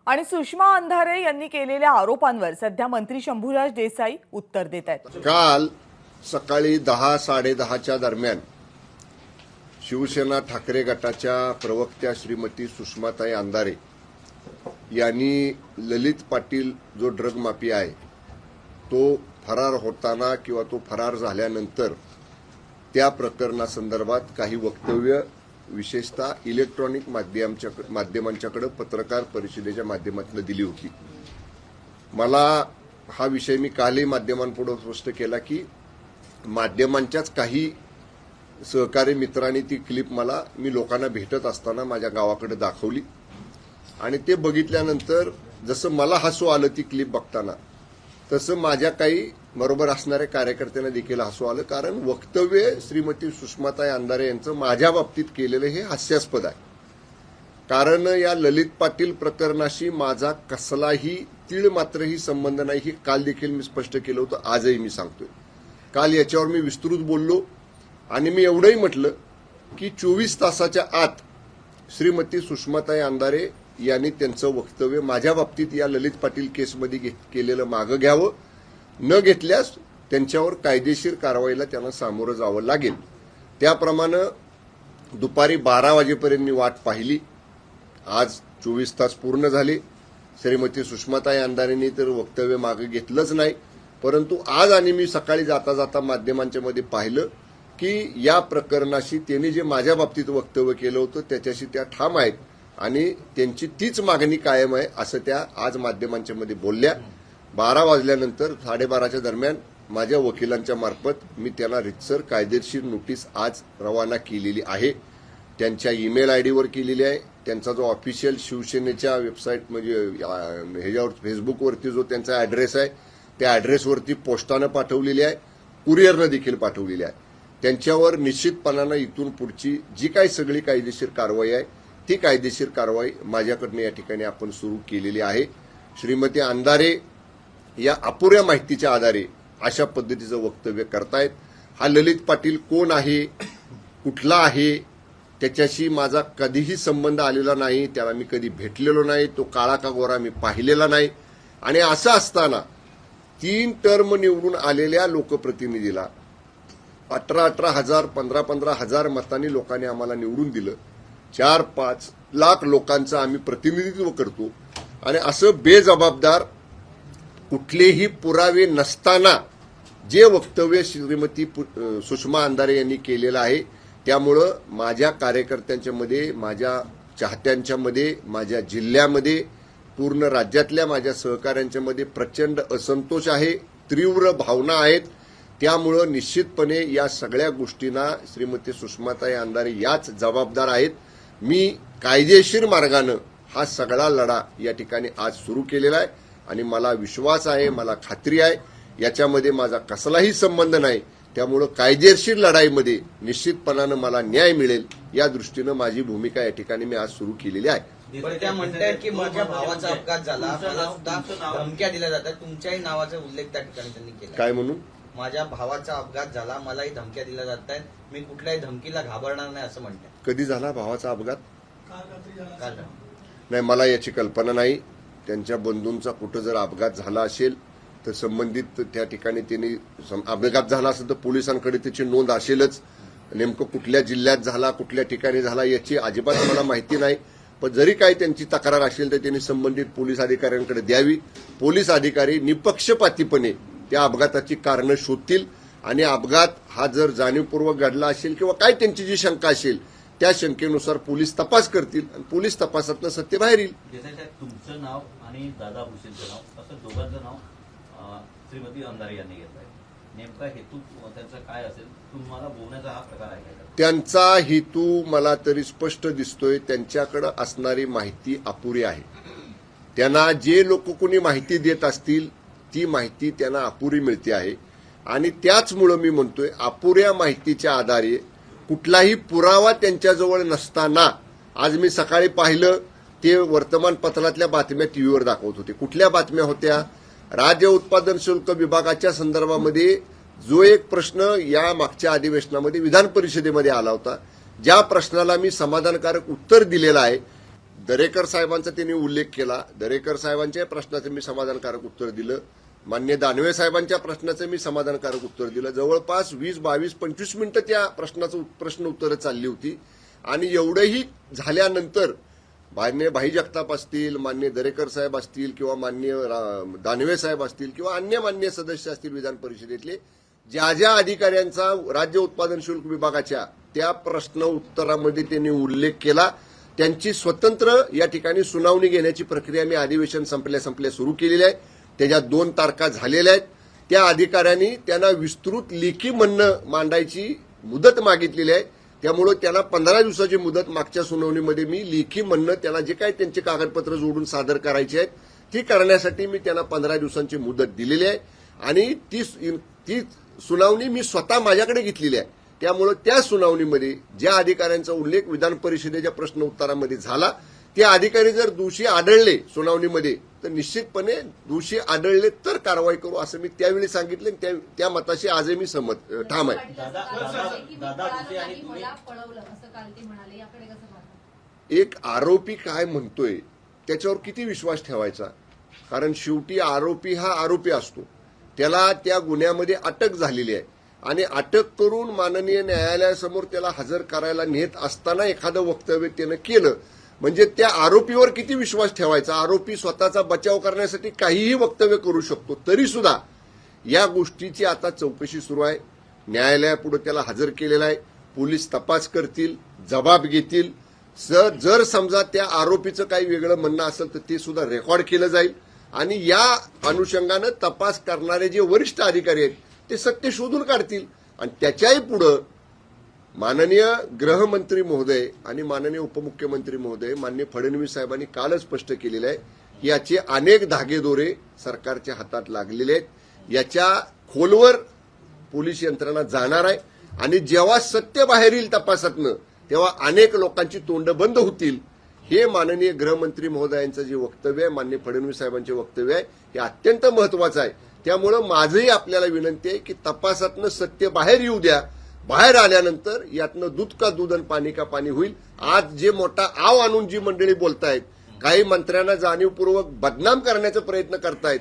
आणि सुषमा अंधारे यांनी केलेल्या आरोपांवर सध्या मंत्री शंभूराज देसाई उत्तर देत आहेत। काल सकाळी 10-10:30च्या दरम्यान शिवसेना ठाकरे गटाच्या प्रवक्त्या श्रीमती सुषमाताई अंधारे यांनी ललित पाटील जो ड्रग माफिया आहे तो फरार होताना किंवा तो फरार झाल्यानंतर त्या प्रकरणासंदर्भात काही वक्तव्य विशेषतः इलेक्ट्रॉनिक माध्यमांच्याकडे पत्रकार परिषदेच्या माध्यमातून दिली होती। मला हा विषय मी कालही माध्यमांपुढे स्पष्ट केला की माध्यमांच्याच काही सहकारी मित्रांनी ती क्लिप मी लोकांना भेटत असताना माझ्या गावाकडे दाखवली आणि ते बघितल्यानंतर जसं मला हसू आलं ती क्लिप बघताना तसं माझ्या काही बरोबर असणाऱ्या कार्यकर्त्यांना देखील हसू आलं, कारण वक्तव्य श्रीमती सुषमाताई अंधारे यांचं माझ्या बाबतीत केलेलं हे हास्यास्पद आहे। कारण या ललित पाटील प्रकरणाशी माझा कसलाही तीळ मात्रही संबंध नाही हे काल देखील मी स्पष्ट केलं होतं, आजही मी सांगतोय। काल याच्यावर मी विस्तृत बोललो आणि मी एवढंही म्हटलं की 24 तासाच्या आत श्रीमती सुषमाताई अंधारे यांनी त्यांचं वक्तव्य माझ्या बाबतीत या ललित पाटील केसमध्ये केलेलं मागं घ्यावं, न घेतल्यास त्यांच्यावर कायदेशीर कारवाईला त्यांना सामोरं जावं लागेल। त्याप्रमाणे दुपारी 12 वाजेपर्यंत मी वाट पाहिली। आज 24 तास पूर्ण झाले, श्रीमती सुषमाताई अंधारेंनी तर वक्तव्य मागे घेतलंच नाही, परंतु आज आणि मी सकाळी जाता जाता माध्यमांच्या मध्ये पाहिलं की या प्रकरणाशी त्यांनी जे माझ्या बाबतीत वक्तव्य केलं होतं त्याच्याशी त्या ठाम आहेत आणि त्यांची तीच मागणी कायम आहे असं त्या आज माध्यमांच्या मध्ये बोलल्या। 12 वाजल्यानंतर 12:30च्या दरम्यान माझ्या वकिलांच्या मार्फत मी त्यांना रितसर कायदेशीर नोटीस आज रवाना केलेली आहे। त्यांच्या ईमेल आयडीवर केलेली आहे, त्यांचा जो ऑफिशियल शिवसेनेच्या वेबसाईट म्हणजे ह्याच्यावर फेसबुकवरती जो त्यांचा ॲड्रेस आहे त्या ॲड्रेसवरती पोस्टानं पाठवलेली आहे, कुरिअरनं देखील पाठवलेली आहे। त्यांच्यावर निश्चितपणानं इथून पुढची जी काही सगळी कायदेशीर कारवाई आहे ती कायदेशीर कारवाई माझ्याकडनं या ठिकाणी आपण सुरू केलेली आहे। श्रीमती अंधारे या अपुऱ्या माहितीच्या आधारे अशा पद्धतीचं वक्तव्य करतायत। हा ललित पाटील कोण आहे, कुठला आहे, त्याच्याशी माझा कधीही संबंध आलेला नाही, त्याला मी कधी भेटलेलो नाही, तो काळा का गोरा मी पाहिलेला नाही। आणि असं असताना 3 टर्म निवडून आलेल्या लोकप्रतिनिधीला 18,000 15,000 मतांनी लोकांनी आम्हाला निवडून दिलं। 4-5 लाख लोकांचं आम्ही प्रतिनिधित्व करतो आणि असं बेजबाबदार कुठलेही पुरावे नसताना जे वक्तव्य श्रीमती सुषमा अंधारे यांनी केलेलं आहे त्यामुळं माझ्या कार्यकर्त्यांच्या मध्ये, माझ्या चाहत्यांच्या मध्ये, माझ्या जिल्ह्यामध्ये, पूर्ण राज्यातल्या माझ्या सहकाऱ्यांच्या मध्ये प्रचंड असंतोष आहे, तीव्र भावना आहेत। त्यामुळं निश्चितपणे या सगळ्या गोष्टींना श्रीमती सुषमाताई अंधारे याच जबाबदार आहेत। मी कायदेशीर मार्गानं हा सगळा लढा या ठिकाणी आज सुरू केलेला आहे आणि मला विश्वास आहे, मला खात्री आहे याच्यामध्ये माझा कसलाही संबंध नाही। त्यामुळं कायदेशीर लढाईमध्ये निश्चितपणानं मला न्याय मिळेल या दृष्टीनं माझी भूमिका या ठिकाणी मी आज सुरू केलेली आहे। पण त्या म्हणतात की माझ्या भावाचा अपघात झाला, मला सुद्धा धमक्या दिल्या जातात, तुमच्याही नावाचा उल्लेख त्या ठिकाणी त्यांनी केला। काय म्हणून? माझ्या भावाचा अपघात झाला, मलाही धमक्या दिल्या जात आहेत, मी कुठल्याही धमकीला घाबरणार नाही असं म्हणतात। कधी झाला भावाचा अपघात? काल नाही, मला याची कल्पना नाही। त्यांच्या बंधूंचा कुठं जर अपघात झाला असेल तर संबंधित त्या ठिकाणी त्यांनी अपघात झाला असेल तर पोलिसांकडे त्याची नोंद असेलच। नेमकं कुठल्या जिल्ह्यात झाला, कुठल्या ठिकाणी झाला याची अजिबात मला माहिती नाही, पण जरी काही त्यांची तक्रार असेल तर त्यांनी संबंधित पोलीस अधिकाऱ्यांकडे द्यावी। पोलीस अधिकारी निपक्षपातीपणे त्या अपघाताची कारणं शोधतील आणि अपघात हा जर जाणीवपूर्वक घडला असेल किंवा काय त्यांची जी शंका असेल त्या शंकेनुसार पोलीस तपास करतील आणि पोलीस तपासातनं सत्य बाहेर येईल। तुमचं नाव आणि दादा भुसेंचं नाव असं दोघांचं नाव श्रीमती अंधारे यांनी घेतलंय, नेमका हेतू त्यांचा काय असेल? तुम्हाला बोलण्याचा हा प्रकार आहे का? त्यांचा हेतू मला तरी स्पष्ट दिसतोय, त्यांच्याकडे असणारी माहिती अपुरी आहे। त्यांना जे लोक कोणी माहिती देत असतील ती माहिती त्यांना अपुरी मिळते आहे आणि त्याचमुळे मी म्हणतोय अपुऱ्या माहितीच्या आधारे कुठलाही पुरावा त्यांच्याजवळ नसताना, आज मी सकाळी पाहिलं ते वर्तमानपत्रातल्या बातम्या टीव्हीवर दाखवत होते। कुठल्या बातम्या होत्या? राज्य उत्पादन शुल्क विभागाच्या संदर्भामध्ये जो एक प्रश्न या मागच्या अधिवेशनामध्ये विधान परिषदेमध्ये आला होता, ज्या प्रश्नाला मी समाधानकारक उत्तर दिलेलं आहे दरेकर साहेबांचा त्यांनी उल्लेख केला. दरेकर साहेबांच्या प्रश्नाचं मी समाधानकारक उत्तर दिलं. मान्य दानवे साहेबांच्या प्रश्नाचं मी समाधानकारक उत्तर दिलं. जवळपास 20, 22, 25 मिनिटं त्या प्रश्न उत्तरं चालली होती. आणि एवढंही झाल्यानंतर मान्य भाई जगताप असतील, मान्य दरेकर साहेब असतील किंवा मान्य दानवे साहेब असतील किंवा अन्य मान्य सदस्य असतील विधान परिषदेतले, ज्या ज्या अधिकाऱ्यांचा राज्य उत्पादन शुल्क विभागाच्या त्या प्रश्न उत्तरामध्ये त्यांनी उल्लेख केला, त्यांची स्वतंत्र या ठिकाणी सुनावणी घेण्याची प्रक्रिया मी अधिवेशन संपल्या सुरू केलेली आहे. त्याच्या 2 तारखा झालेल्या आहेत. त्या अधिकाऱ्यांनी त्यांना विस्तृत लेखी म्हणणं मांडायची मुदत मागितलेली आहे. त्यामुळे त्यांना 15 दिवसाची मुदत मागच्या सुनावणीमध्ये मी लेखी म्हणणं त्यांना जे काही त्यांचे कागदपत्र जोडून सादर करायचे आहेत ती करण्यासाठी मी त्यांना 15 दिवसांची मुदत दिलेली आहे. आणि ती सुनावणी मी स्वतः माझ्याकडे घेतलेली आहे. त्यामुळे त्या सुनावणीमध्ये ज्या अधिकाऱ्यांचा उल्लेख विधान परिषदेच्या प्रश्न उत्तरामध्ये झाला, ते अधिकारी जर दोषी आढळले सुनावणीमध्ये तर निश्चितपणे दोषी आढळले तर कारवाई करू असं मी त्यावेळी सांगितले. त्या मताशी आजही मी ठाम आहे. दादा भुसे आणि तुम्ही मला पळवलं असं काल ते म्हणाले, याकडे कसं पाहता? एक आरोपी काय म्हणतोय त्याच्यावर किती विश्वास ठेवायचा? कारण शेवटी आरोपी हा आरोपी असतो. त्याला त्या गुन्ह्यामध्ये अटक झालेली आहे आणि अटक करून माननीय न्यायालयासमोर त्याला हजर करायला नेत असताना एखादं वक्तव्य त्यानं केलं म्हणजे त्या आरोपीवर किती विश्वास ठेवायचा? आरोपी स्वतःचा बचाव करण्यासाठी काहीही वक्तव्य करू शकतो. तरी सुद्धा या गोष्टीची आता चौकशी सुरू आहे. न्यायालयापुढे त्याला हजर केलेला आहे. पोलीस तपास करतील, जबाब घेतील. जर समजा त्या आरोपीचं काही वेगळं म्हणणं असेल तर ते सुद्धा रेकॉर्ड केलं जाईल आणि या अनुषंगानं तपास करणारे जे वरिष्ठ अधिकारी आहेत ते सत्य शोधून काढतील. आणि त्याच्याही पुढं माननीय गृहमंत्री महोदय आणि माननीय उपमुख्यमंत्री महोदय माननीय फडणवीस साहेबांनी कालच स्पष्ट केलेलं आहे की याचे अनेक धागेदोरे सरकारच्या हातात लागलेले आहेत. याच्या खोलवर पोलीस यंत्रणा जाणार आहे आणि जेव्हा सत्य बाहेर येईल तपासातनं तेव्हा अनेक लोकांची तोंड बंद होतील. हे माननीय गृहमंत्री महोदयांचं जे वक्तव्य आहे, माननीय फडणवीस साहेबांचे वक्तव्य आहे, हे अत्यंत महत्वाचं आहे. त्यामुळं माझंही आपल्याला विनंती आहे की तपासातनं सत्य बाहेर येऊ द्या. बाहेर आल्यानंतर यातनं दूध का दूध आणि पाणी का पाणी होईल. आज जे मोठा आव आणून जी मंडळी बोलतायत, काही मंत्र्यांना जाणीवपूर्वक बदनाम करण्याचा प्रयत्न करतायत,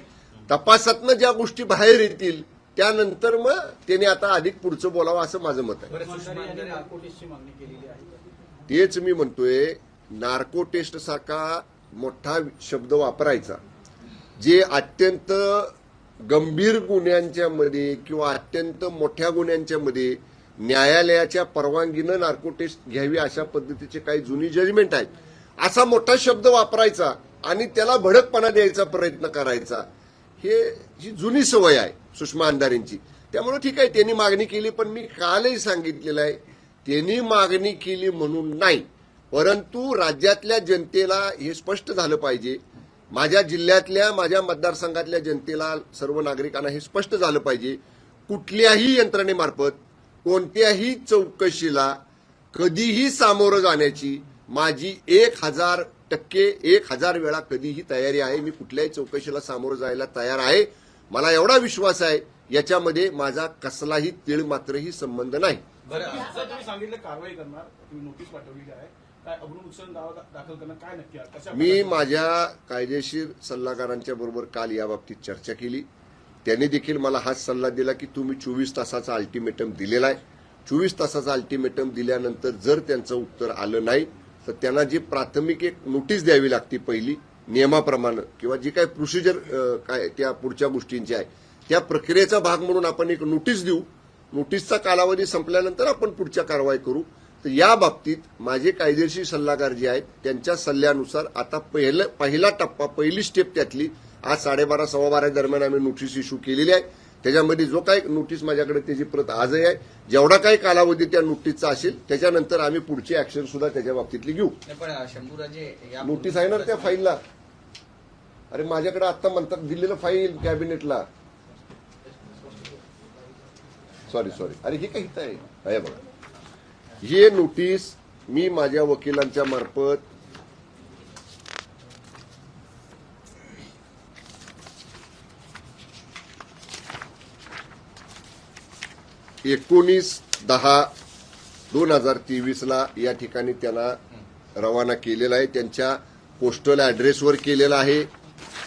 तपासातनं ज्या गोष्टी बाहेर येतील त्यानंतर मग त्याने आता अधिक पुढचं बोलावं असं माझं मत आहे. तेच मी म्हणतोय, नार्को टेस्ट सारखा मोठा शब्द वापरायचा जे अत्यंत गंभीर गुन्ह्यांच्या मध्ये किंवा अत्यंत मोठ्या गुन्ह्यांच्या मध्ये न्यायालयाच्या परवानगीनं नार्को टेस्ट घ्यावी अशा पद्धतीचे काही जुनी जजमेंट आहेत, असा मोठा शब्द वापरायचा आणि त्याला भडकपणा द्यायचा प्रयत्न करायचा, ही जुनी सवय आहे सुषमा अंधारेंची. त्यामुळे ठीक आहे, त्यांनी मागणी केली, पण मी कालही सांगितलेलं आहे त्यांनी मागणी केली म्हणून नाही, परंतु राज्यातल्या जनतेला हे स्पष्ट झालं पाहिजे, माझ्या जिल्ह्यातल्या माझ्या मतदारसंघातल्या जनतेला सर्व नागरिकांना हे स्पष्ट झालं पाहिजे, कुठल्याही यंत्रणेमार्फत कोणत्याही चौकशीला कधीही सामोरं जाण्याची माझी 1000% 1000 वेळा कधीही तयारी आहे. मी कुठल्याही चौकशीला सामोरं जायला तयार आहे. मला एवढा विश्वास आहे याच्यामध्ये माझा कसलाही तीळ मात्रही संबंध नाही. तुम्ही सांगितलं कारवाई करणार, तुम्ही नोटीस पाठवलेली आहे, काय अग्निमुक्षण दावा दाखल करणार, काय नक्की कशा? मी माझ्या कायदेशीर सल्लागारांच्या बरोबर काल याबाबतीत चर्चा केली. त्यांनी देखील मला हाच सल्ला दिला की तुम्ही 24 तासाचा अल्टिमेटम दिलेला आहे. 24 तासाचा अल्टिमेटम दिल्यानंतर जर त्यांचं उत्तर आलं नाही तर त्यांना जी प्राथमिक एक नोटीस द्यावी लागते पहिली नियमाप्रमाणे किंवा जी काय प्रोसिजर काय त्या पुढच्या गोष्टींची आहे त्या प्रक्रियेचा भाग म्हणून आपण एक नोटीस देऊ. नोटीसचा कालावधी संपल्यानंतर आपण पुढच्या कारवाई करू. तर या बाबतीत माझे कायदेशीर सल्लागार जे आहेत त्यांच्या सल्ल्यानुसार आता पहिला टप्पा पहिली स्टेप त्यातली आज 12:30 12:15 दरम्यान आम्ही नोटीस इश्यू केलेली आहे. त्याच्यामध्ये जो काही नोटीस माझ्याकडे त्याची प्रत आजही आहे. जेवढा काही कालावधी त्या नोटीसचा असेल त्याच्यानंतर आम्ही पुढची ऍक्शन सुद्धा त्याच्या बाबतीतली घेऊ. पण शंभूराजे नोटीस आहे ना त्या फाईलला. अरे माझ्याकडे आता म्हणतात दिलेलं फाईल कॅबिनेटला. सॉरी अरे हे काही आहे बघा, हे नोटीस मी माझ्या वकिलांच्या मार्फत (19/10/2023) या ठिकाणी त्यांना रवाना केलेला आहे, त्यांच्या पोस्टल ॲड्रेसवर केलेला आहे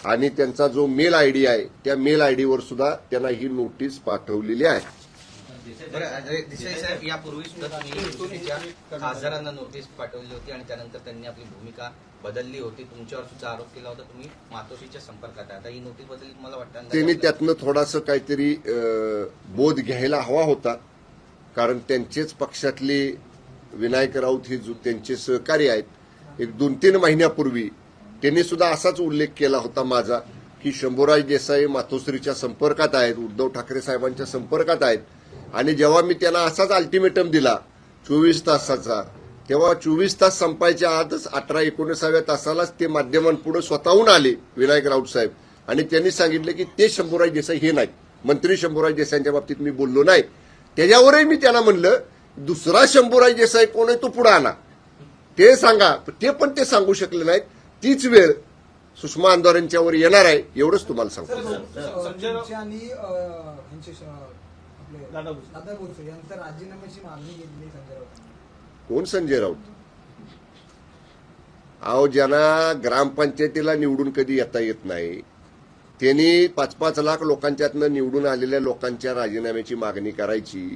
आणि त्यांचा जो मेल आयडी आहे त्या मेल आयडीवर सुद्धा त्यांना ही नोटीस पाठवलेली आहे. बरं, देसाई साहेब, यापूर्वी सुद्धा तुम्ही युतीच्या खासदारांना नोटीस पाठवली होती आणि त्यानंतर त्यांनी आपली भूमिका बदलली होती. तुमच्यावर सुद्धा आरोप केला होता तुम्ही मातोश्रीच्या संपर्कात आहे. आता ही नोटीस बदलली, तुम्हाला वाटतं त्यांनी त्यातनं थोडासा काहीतरी बोध घ्यायला हवा होता, कारण त्यांचेच पक्षातले विनायक राऊत हे त्यांचे सहकारी आहेत. एक 2-3 महिन्यापूर्वी त्यांनी सुद्धा असाच उल्लेख केला होता माझा की शंभूराज देसाई मातोश्रीच्या संपर्कात आहेत, उद्धव ठाकरे साहेबांच्या संपर्कात आहेत. आणि जेव्हा मी त्यांना असाच अल्टिमेटम दिला 24 तासाचा, तेव्हा 24 तास संपायच्या आतच 18-19व्या तासालाच ते माध्यमांपुढे स्वतःहून आले विनायक राऊत साहेब आणि त्यांनी सांगितलं की ते शंभूराज देसाई हे नाहीत, मंत्री शंभूराज देसाईंच्या बाबतीत मी बोललो नाही. त्याच्यावरही मी त्यांना म्हणलं दुसरा शंभूराज देसाई कोण आहे तो पुढे आणा, ते सांगा. ते पण ते सांगू शकले नाहीत. तीच वेळ सुषमा अंधारेंच्यावर येणार आहे, एवढंच तुम्हाला सांगतो. संजय राऊत आणि ह्यांचे आपले दादा भुसे. दादा भुसे यांचं राजीनाम्याची मागणी केलेली संजय राऊत. कोण संजय राऊत? अहो, ज्यांना ग्रामपंचायतीला निवडून कधी येता येत नाही त्यांनी 5-5 लाख लोकांच्यातनं निवडून आलेल्या लोकांच्या राजीनाम्याची मागणी करायची.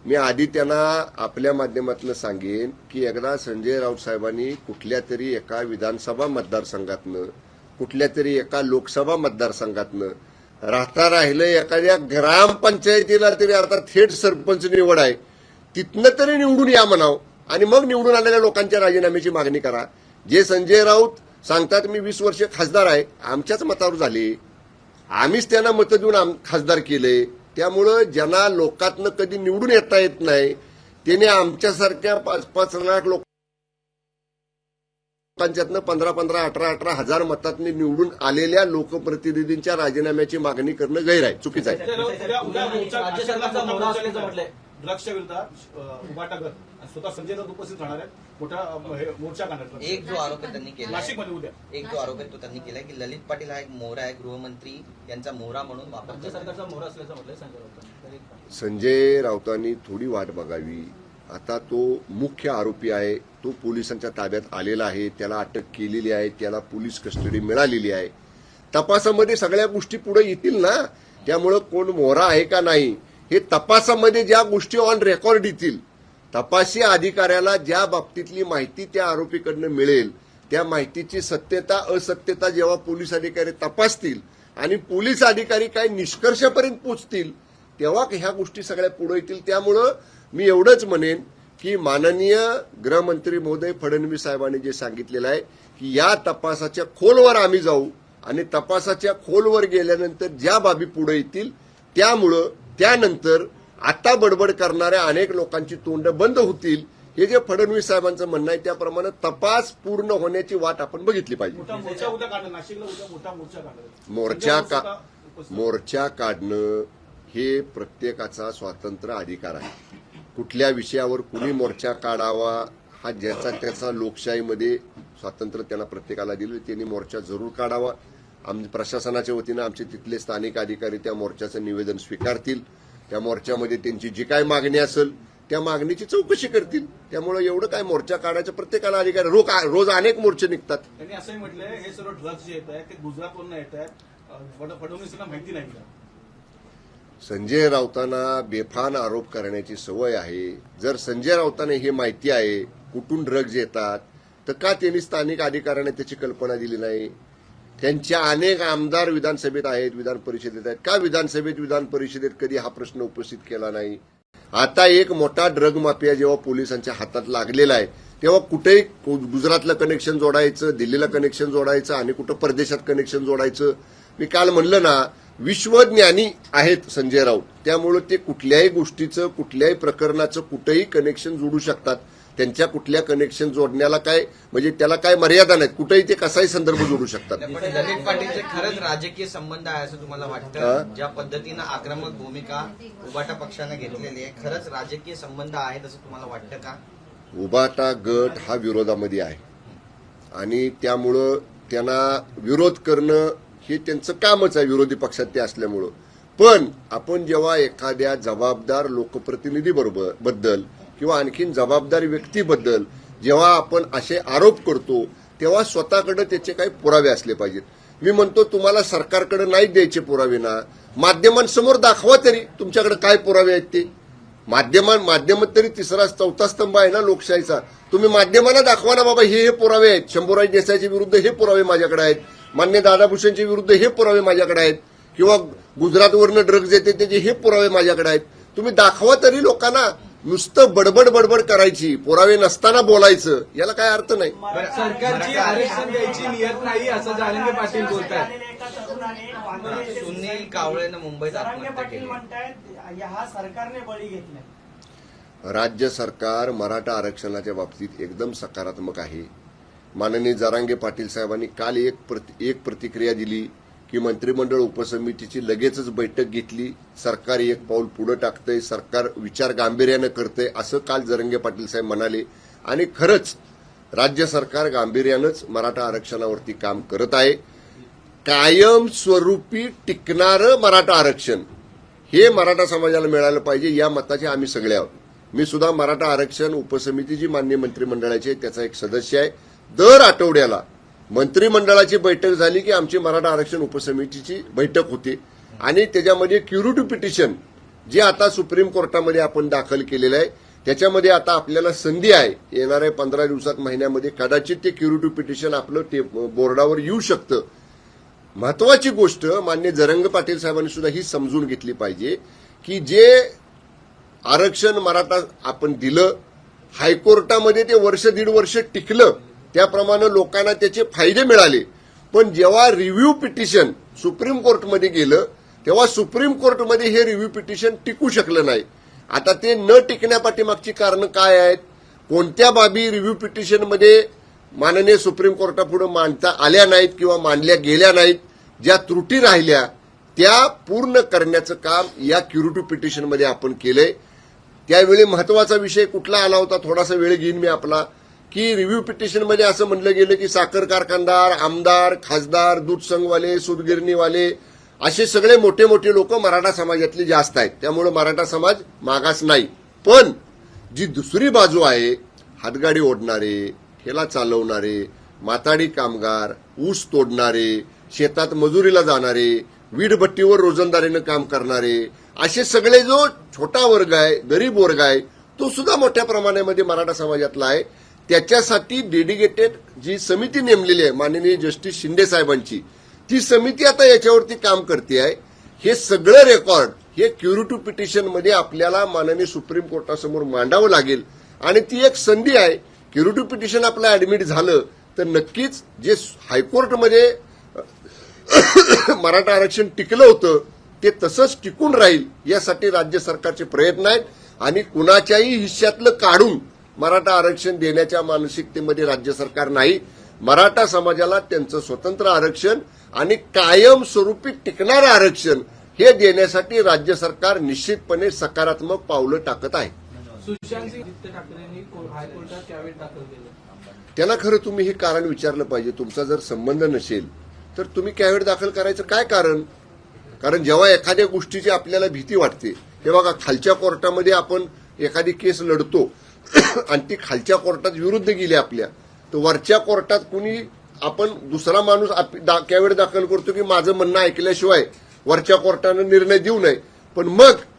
मी आधी त्यांना आपल्या माध्यमातून सांगेन की एकदा संजय राऊत साहेबांनी कुठल्या तरी एका विधानसभा मतदारसंघातनं, कुठल्या तरी एका लोकसभा मतदारसंघातनं राहता राहिलं एखाद्या ग्रामपंचायतीला तरी, अर्थात थेट सरपंच निवड आहे, तिथनं तरी निवडून या म्हणावं आणि मग निवडून आलेल्या लोकांच्या राजीनाम्याची मागणी करा. जे संजय राऊत सांगतात मी 20 वर्ष खासदार आहे, आमच्याच मतावर झाले, आम्हीच त्यांना मतं देऊन खासदार केले. त्यामुळं ज्यांना लोकातनं कधी निवडून येता येत नाही त्याने आमच्यासारख्या 5-5 लाख लोकांच्यातनं 15-15, 18-18 हजार मतातने निवडून आलेल्या लोकप्रतिनिधींच्या राजीनाम्याची मागणी करणं गैर आहे, चुकीचं आहे. संजय राऊत उद्या राज्य सरकारचा मोर्चा म्हटलंय ड्रग्सच्या विरोधात उभाटा कर आणि स्वतः संजय राऊत उपस्थित राहणार आहेत, मोठा मोर्चा काढणार. एक जो आरोप त्यांनी केला नाशिकमध्ये उद्या एक जो आरोप आहे तो त्यांनी केलाय की ललित पाटील हा एक मोहरा आहे, गृहमंत्री यांचा मोहरा म्हणून वापर राज्य सरकारचा मोहरा असल्याचं म्हटलंय संजय राऊत. संजय राऊतांनी थोडी वाट बघावी. आता तो मुख्य आरोपी आहे, तो पोलिसांच्या ताब्यात आलेला आहे, त्याला अटक केलेली आहे, त्याला पोलीस कस्टडी मिळालेली आहे. तपासामध्ये सगळ्या गोष्टी पुढे येतील ना. त्यामुळं कोण मोहरा आहे का नाही हे तपासामध्ये ज्या गोष्टी ऑन रेकॉर्ड येतील, तपासी अधिकाऱ्याला ज्या बाबतीतली माहिती त्या आरोपीकडनं मिळेल त्या माहितीची सत्यता असत्यता जेव्हा पोलीस अधिकारी तपासतील आणि पोलीस अधिकारी काय निष्कर्षापर्यंत पोहोचतील तेव्हा ह्या गोष्टी सगळ्या पुढे येतील. त्यामुळं मी एवढंच म्हणेन की माननीय गृहमंत्री महोदय फडणवीस साहेबांनी जे सांगितलेलं आहे की या तपासाच्या खोलवर आम्ही जाऊ आणि तपासाच्या खोलवर गेल्यानंतर ज्या बाबी पुढे येतील त्यामुळं त्यानंतर आता बडबड करणाऱ्या अनेक लोकांची तोंड बंद होतील. हे जे फडणवीस साहेबांचं म्हणणं आहे त्याप्रमाणे तपास पूर्ण होण्याची वाट आपण बघितली पाहिजे. मोठा मोर्चा उद्या काढणार, नाशिकला उद्या मोठा मोर्चा काढणार. मोर्चा काढणं हे प्रत्येकाचा स्वातंत्र्य अधिकार आहे. कुठल्या विषयावर कुणी मोर्चा काढावा हा ज्याचा त्याचा लोकशाहीमध्ये स्वातंत्र्य त्यांना प्रत्येकाला दिलं, त्यांनी मोर्चा जरूर काढावा. प्रशासनाच्या वतीनं आमचे तिथले स्थानिक अधिकारी त्या मोर्चाचं निवेदन स्वीकारतील. त्या मोर्चामध्ये त्यांची जी काय मागणी असेल त्या मागणीची चौकशी करतील. त्यामुळे एवढं काय मोर्चा काढायचं प्रत्येकाला अधिकार. रोज अनेक मोर्चे निघतात. त्यांनी असंही म्हटलंय हे सर्व ड्रग्ज जे येत आहेत ते गुजरातवरून येत आहेत, फडणवीसांना माहिती नाही का? संजय राऊतांना बेफान आरोप करण्याची सवय आहे. जर संजय राऊतांना हे माहिती आहे कुठून ड्रग्ज येतात तर का त्यांनी स्थानिक अधिकाऱ्यांना त्याची कल्पना दिली नाही? त्यांच्या अनेक आमदार विधानसभेत आहेत, विधान परिषदेत आहेत, का विधान परिषदेत कधी हा प्रश्न उपस्थित केला नाही? आता एक मोठा ड्रग माफिया जेव्हा पोलिसांच्या हातात लागलेला आहे तेव्हा कुठेही गुजरातला कनेक्शन जोडायचं, दिल्लीला कनेक्शन जोडायचं आणि कुठं परदेशात कनेक्शन जोडायचं. मी काल म्हणलं ना, विश्वज्ञानी आहेत संजय राऊत. त्यामुळे ते कुठल्याही गोष्टीचं कुठल्याही प्रकरणाचं कुठेही कनेक्शन जोडू शकतात. त्यांच्या कुठल्या कनेक्शन जोडण्याला काय म्हणजे त्याला काय मर्यादा नाहीत, कुठेही ते कसाही संदर्भ जोडू शकतात. पण ललित पाटीलचे खरंच राजकीय संबंध आहे असं तुम्हाला वाटतं? ज्या पद्धतीनं आक्रमक भूमिका उबाटा पक्षाने घेतलेली आहे, खरंच राजकीय संबंध आहेत असं तुम्हाला वाटतं का? उबाटा गट हा विरोधामध्ये आहे आणि त्यामुळं त्यांना विरोध करणं हे त्यांचं कामच आहे, विरोधी पक्षात ते असल्यामुळं. पण आपण जेव्हा एखाद्या जबाबदार लोकप्रतिनिधी बद्दल किंवा आणखीन जबाबदार व्यक्तीबद्दल जेव्हा आपण असे आरोप करतो तेव्हा स्वतःकडे त्याचे काही पुरावे असले पाहिजेत. मी म्हणतो तुम्हाला सरकारकडे नाही द्यायचे पुरावे ना, माध्यमांसमोर दाखवा तरी तुमच्याकडे काय पुरावे आहेत ते. माध्यम तरी तिसरा चौथा स्तंभ आहे ना लोकशाहीचा. तुम्ही माध्यमांना दाखवा ना बाबा हे पुरावे आहेत. शंभूराज देसाईच्या विरुद्ध हे पुरावे माझ्याकडे आहेत, मान्य दादा भुसेंच्या विरुद्ध हे पुरावे माझ्याकडे आहेत, किंवा गुजरातवरनं ड्रग्ज येते त्याचे हे पुरावे माझ्याकडे आहेत. तुम्ही दाखवा तरी लोकांना. नुसतं बडबड करायची, पुरावे नसताना बोलायचं, याला काय अर्थ नाही. सरकारची आरक्षण द्यायची नियत नाही असं जारंगे पाटील बोलतात. सुनील कावळेनं मुंबईत आत्महत्या केली. हा सरकारने बळी घेतलाय. राज्य सरकार मराठा आरक्षणाच्या बाबतीत एकदम सकारात्मक आहे. माननीय जरांगे पाटील साहेबांनी काल एक प्रतिक्रिया दिली की मंत्रिमंडळ उपसमितीची लगेचच बैठक घेतली, सरकार एक पाऊल पुढे टाकतंय, सरकार विचार गांभीर्यानं करतंय, असं काल जरांगे पाटील साहेब म्हणाले. आणि खरंच राज्य सरकार गांभीर्यानंच मराठा आरक्षणावरती काम करत आहे. कायमस्वरूपी टिकणारं मराठा आरक्षण हे मराठा समाजाला मिळालं पाहिजे, या मताचे आम्ही सगळे आहोत. मी सुद्धा मराठा आरक्षण उपसमिती जी मान्य मंत्रिमंडळाची आहे त्याचा एक सदस्य आहे. दर आठवड्याला मंत्रिमंडळाची बैठक झाली की आमची मराठा आरक्षण उपसमितीची बैठक होते आणि त्याच्यामध्ये क्युरेटिव्ह पिटिशन जे आता सुप्रीम कोर्टामध्ये आपण दाखल केलेलं आहे त्याच्यामध्ये आता आपल्याला संधी आहे येणाऱ्या 15 दिवसात महिन्यामध्ये कदाचित ते क्युरेटिव्ह पिटिशन आपलं बोर्डावर येऊ शकतं. महत्वाची गोष्ट मान्य जरांगे पाटील साहेबांनी सुद्धा ही समजून घेतली पाहिजे की जे आरक्षण मराठा आपण दिलं, हायकोर्टामध्ये ते वर्ष दीड वर्ष टिकलं, त्याप्रमाणे लोकांना त्याचे फायदे मिळाले. पण जेव्हा रिव्ह्यू पिटिशन सुप्रीम कोर्टमध्ये गेलं तेव्हा सुप्रीम कोर्टमध्ये हे रिव्ह्यू पिटिशन टिकू शकलं नाही. आता ते न टिकण्यापाठीमागची कारणं काय आहेत, कोणत्या बाबी रिव्ह्यू पिटिशनमध्ये माननीय सुप्रीम कोर्टापुढे मांडता आल्या नाहीत किंवा मांडल्या गेल्या नाहीत, ज्या त्रुटी राहिल्या त्या पूर्ण करण्याचं काम या क्युरेटिव्ह पिटिशनमध्ये आपण केलंय. त्यावेळी महत्वाचा विषय कुठला आला होता, थोडासा वेळ घेईन मी आपला, की रिव्ह्यू पिटिशनमध्ये असं म्हणलं गेलं की साखर कारखानदार, आमदार, खासदार, दूध संघवाले, सूतगिरणीवाले असे सगळे मोठे मोठे लोक मराठा समाजातले जास्त आहेत, त्यामुळे मराठा समाज मागास नाही. पण जी दुसरी बाजू आहे, हातगाडी ओढणारे, ठेला चालवणारे, माताडी कामगार, ऊस तोडणारे, शेतात मजुरीला जाणारे, वीटभट्टीवर रोजंदारीनं काम करणारे, असे सगळे जो छोटा वर्ग आहे, गरीब वर्ग आहे, तो सुद्धा मोठ्या प्रमाणामध्ये मराठा समाजातला आहे. त्याच्यासाठी डेडिकेटेड जी समिती नेमलेली आहे माननीय जस्टिस शिंदे साहेबांची, ती समिती आता याच्यावरती काम करते आहे. हे सगळं रेकॉर्ड हे क्युरेटिव्ह पिटिशनमध्ये आपल्याला माननीय सुप्रीम कोर्टासमोर मांडावं लागेल आणि ती एक संधी आहे. क्युरेटिव्ह पिटिशन आपलं ऍडमिट झालं तर नक्कीच जे हायकोर्टमध्ये मराठा आरक्षण टिकलं होतं ते तसंच टिकून राहील यासाठी राज्य सरकारचे प्रयत्न आहेत. आणि कुणाच्याही हिश्श्यातलं काढून मराठा आरक्षण देण्याच्या मानसिकतेमध्ये राज्य सरकार नाही. मराठा समाजाला त्यांचं स्वतंत्र आरक्षण आणि कायमस्वरूपी टिकणारं आरक्षण हे देण्यासाठी राज्य सरकार निश्चितपणे सकारात्मक पावलं टाकत आहे. सुशांत सिंह ठाकरेंनी हायकोर्टात त्यावेळी दाखल केलं. त्यांना खरं तुम्ही हे कारण विचारलं पाहिजे. तुमचा जर संबंध नसेल तर तुम्ही कॅव्हेट दाखल करायचं काय कारण? कारण जेव्हा एखाद्या गोष्टीची आपल्याला भीती वाटते, हे बघा खालच्या कोर्टामध्ये आपण एखादी केस लढतो आणि ती खालच्या कोर्टात विरुद्ध गेली आपल्या, तर वरच्या कोर्टात कुणी आपण दुसरा माणूस कॅव्हेट दाखल करतो की माझं म्हणणं ऐकल्याशिवाय वरच्या कोर्टानं निर्णय देऊ नये. पण मग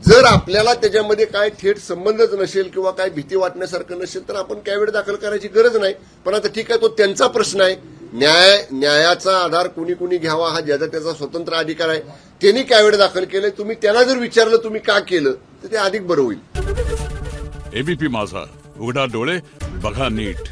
जर आपल्याला त्याच्यामध्ये काय थेट संबंधच नसेल किंवा काय भीती वाटण्यासारखं नसेल तर आपण कॅव्हेट दाखल करायची गरज नाही. पण आता ठीक आहे, तो त्यांचा प्रश्न आहे. न्यायाचा आधार कुणी कुणी घ्यावा हा ज्याचा त्याचा स्वतंत्र अधिकार आहे. त्यांनी कॅव्हेट दाखल केलंय, तुम्ही त्यांना जर विचारलं तुम्ही का केलं तर ते अधिक बरं होईल. एबीपी माझा, उघडा डोळे बघा नीट.